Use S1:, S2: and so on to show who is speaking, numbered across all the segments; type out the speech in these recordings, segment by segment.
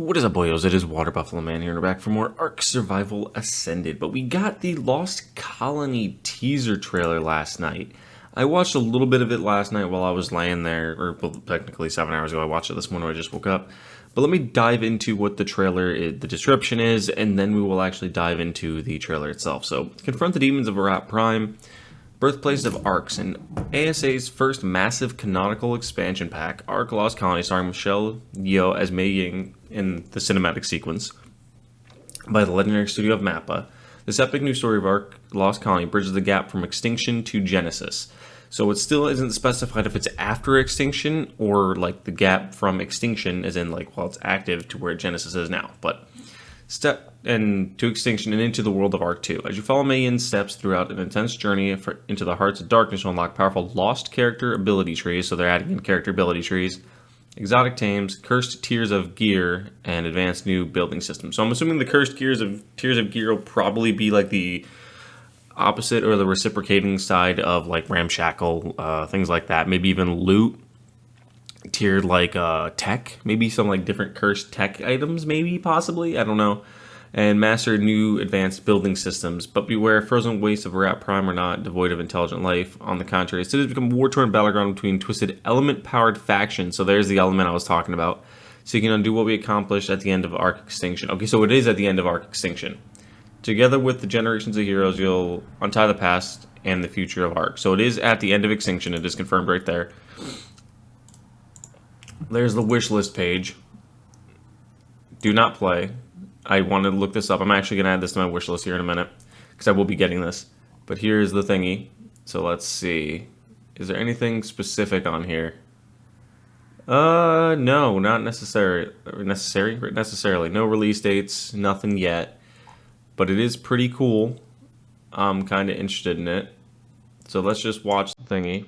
S1: What is up, boyos? It is Water Buffalo Man here, and we're back for more ARK Survival Ascended. But we got the Lost Colony teaser trailer last night. I watched a little bit of it last night while I was laying there, or well, technically 7 hours ago. I watched it this morning when I just woke up. But let me dive into what the trailer, the description is, and then we will actually dive into the trailer itself. So, confront the demons of Arat Prime, birthplace of ARKs, and ASA's first massive canonical expansion pack, ARK Lost Colony, starring Michelle Yeoh as Mei Yin in the cinematic sequence by the legendary studio of MAPPA. This epic new story of ARK Lost Colony bridges the gap from Extinction to Genesis. So it still isn't specified if it's after Extinction or like the gap from Extinction, as in like while it's active, to where Genesis is now. But step and to Extinction and into the world of ARK 2. As you follow Mei Yin's steps throughout an intense journey into the hearts of darkness, you'll unlock powerful lost character ability trees. So they're adding in character ability trees, exotic tames, cursed tiers of gear, and advanced new building systems. So I'm assuming the cursed tiers of gear will probably be like the opposite or the reciprocating side of like ramshackle, things like that. Maybe even loot tiered like tech, maybe some like different cursed tech items, maybe possibly, I don't know. And master new advanced building systems. But beware, frozen wastes of Arat Prime are not devoid of intelligent life. On the contrary, it has become a war-torn battleground between twisted element-powered factions. So there's the element I was talking about. So you can undo what we accomplished at the end of ARK Extinction. Okay, so it is at the end of ARK Extinction. Together with the generations of heroes, you'll untie the past and the future of ARK. So it is at the end of Extinction. It is confirmed right there. There's the wish list page. Do not play. I wanted to look this up. I'm actually going to add this to my wish list here in a minute, because I will be getting this. But here's the thingy. So let's see. Is there anything specific on here? No, not necessarily. No release dates, nothing yet. But it is pretty cool. I'm kind of interested in it. So let's just watch the thingy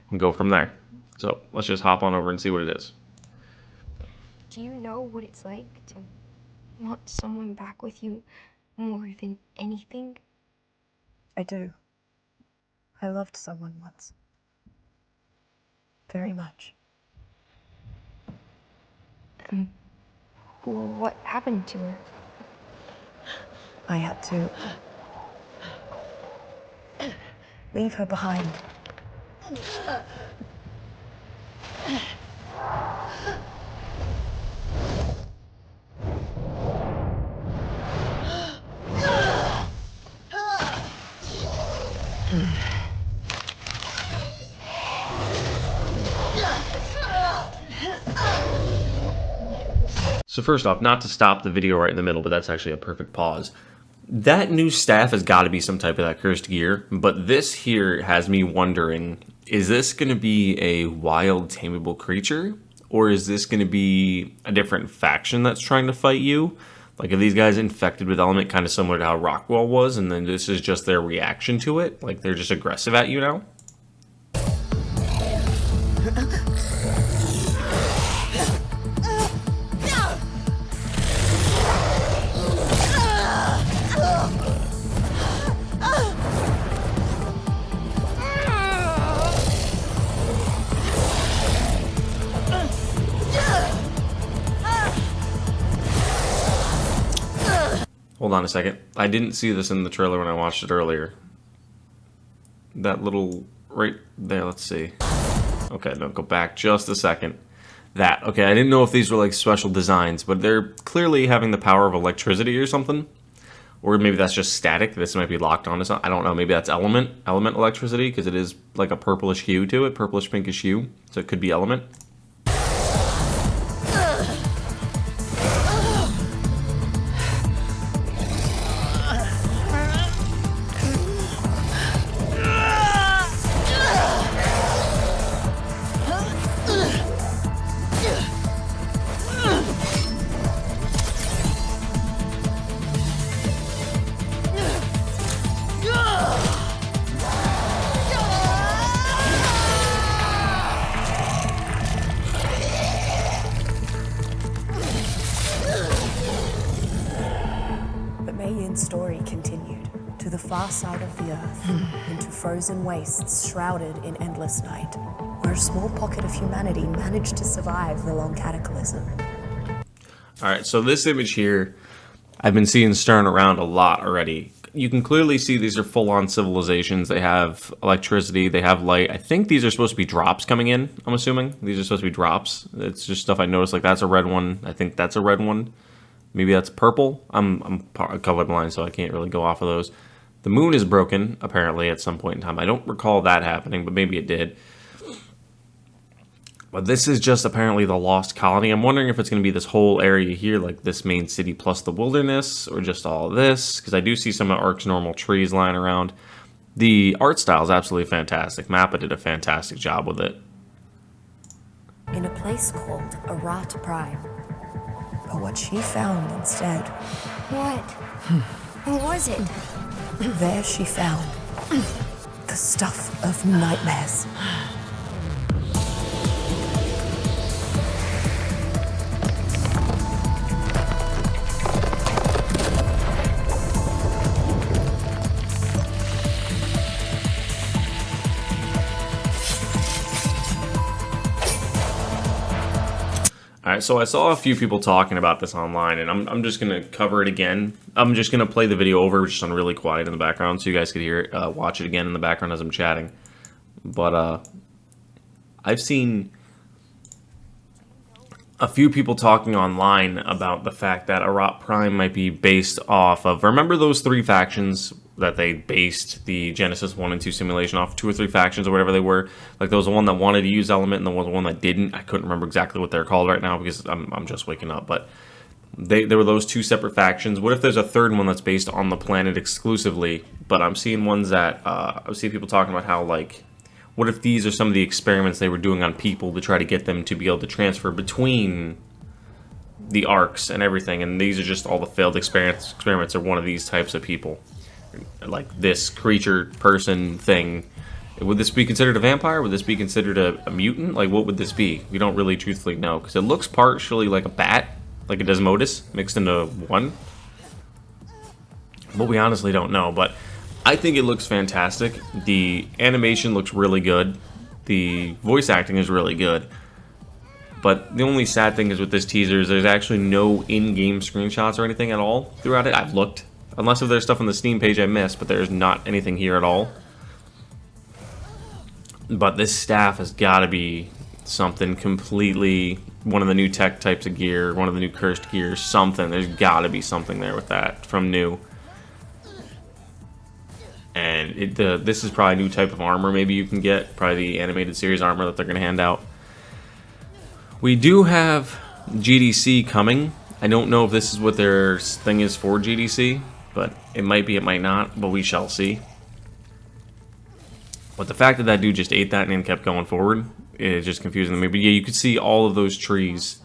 S1: and go from there. So let's just hop on over and see what it is.
S2: Do you know what it's like to want someone back with you more than anything?
S3: I do. I loved someone once. Very much.
S2: What happened to her?
S3: I had to leave her behind.
S1: So first off, not to stop the video right in the middle, but that's actually a perfect pause. That new staff has got to be some type of that cursed gear, but this here has me wondering, is this going to be a wild tameable creature? Or is this going to be a different faction that's trying to fight you? Like, are these guys infected with element kind of similar to how Rockwell was, and then this is just their reaction to it? Like, they're just aggressive at you now? Hold on a second. I didn't see this in the trailer when I watched it earlier. That little right there, let's see. Okay, no, go back just a second. That, okay, I didn't know if these were like special designs, but they're clearly having the power of electricity or something. Or maybe that's just static. This might be locked onto something. I don't know. Maybe that's element electricity, because it is like a purplish hue to it, purplish pinkish hue. So it could be element.
S3: Mei Yin's story continued to the far side of the earth, into frozen wastes shrouded in endless night, where a small pocket of humanity managed to survive the long cataclysm.
S1: Alright, so this image here, I've been seeing stirring around a lot already. You can clearly see these are full-on civilizations. They have electricity, they have light. I think these are supposed to be drops coming in, I'm assuming. These are supposed to be drops. It's just stuff I noticed, like that's a red one. I think that's a red one. Maybe that's purple. I'm colorblind, so I can't really go off of those. The moon is broken, apparently, at some point in time. I don't recall that happening, but maybe it did. But this is just apparently the Lost Colony. I'm wondering if it's going to be this whole area here, like this main city plus the wilderness, or just all of this, because I do see some of ARK's normal trees lying around. The art style is absolutely fantastic. MAPPA did a fantastic job with it.
S3: In a place called Arat Prime. But what she found instead,
S2: What? What was it?
S3: there she found the stuff of nightmares.
S1: Alright, so I saw a few people talking about this online, and I'm just going to cover it again. I'm just going to play the video over, just on really quiet in the background, so you guys could hear it, watch it again in the background as I'm chatting. But, I've seen a few people talking online about the fact that Arat Prime might be based off of... Remember those 3 factions that they based the Genesis 1 and 2 simulation off? 2 or 3 factions or whatever they were. Like there was the one that wanted to use element and there was the one that didn't. I couldn't remember exactly what they're called right now because I'm just waking up. But there were those 2 separate factions. What if there's a third one that's based on the planet exclusively? But I'm seeing ones that... I've seen people talking about how, like... What if these are some of the experiments they were doing on people to try to get them to be able to transfer between the ARKs and everything, and these are just all the failed experiments are one of these types of people. Like this creature, person, thing. Would this be considered a vampire? Would this be considered a mutant? Like, what would this be? We don't really truthfully know, because it looks partially like a bat, like a Desmodus, mixed into one. But we honestly don't know, but... I think it looks fantastic. The animation looks really good. The voice acting is really good. But the only sad thing is with this teaser is there's actually no in-game screenshots or anything at all throughout it. I've looked. Unless if there's stuff on the Steam page I missed, but there's not anything here at all. But this staff has got to be something completely... One of the new tech types of gear, one of the new cursed gears, something. There's got to be something there with that from new. And this is probably a new type of armor maybe you can get. Probably the animated series armor that they're going to hand out. We do have GDC coming. I don't know if this is what their thing is for GDC. But it might be, it might not. But we shall see. But the fact that that dude just ate that and then kept going forward is just confusing me. But yeah, you could see all of those trees.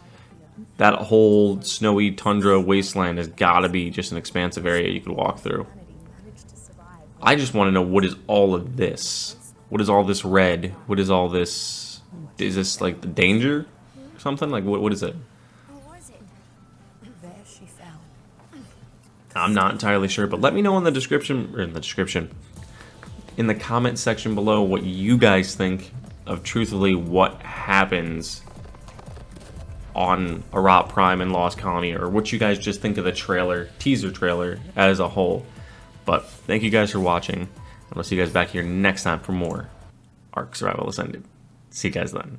S1: That whole snowy tundra wasteland has got to be just an expansive area you could walk through. I just want to know, what is all of this? What is all this red? What is all this? Is this like the danger or something? Like what is it?
S3: There she found.
S1: I'm not entirely sure, but let me know in the description, or in the comment section below what you guys think of truthfully what happens on Arat Prime and Lost Colony, or what you guys just think of the trailer, teaser trailer as a whole. But thank you guys for watching, and I'll see you guys back here next time for more ARK Survival Ascended. See you guys then.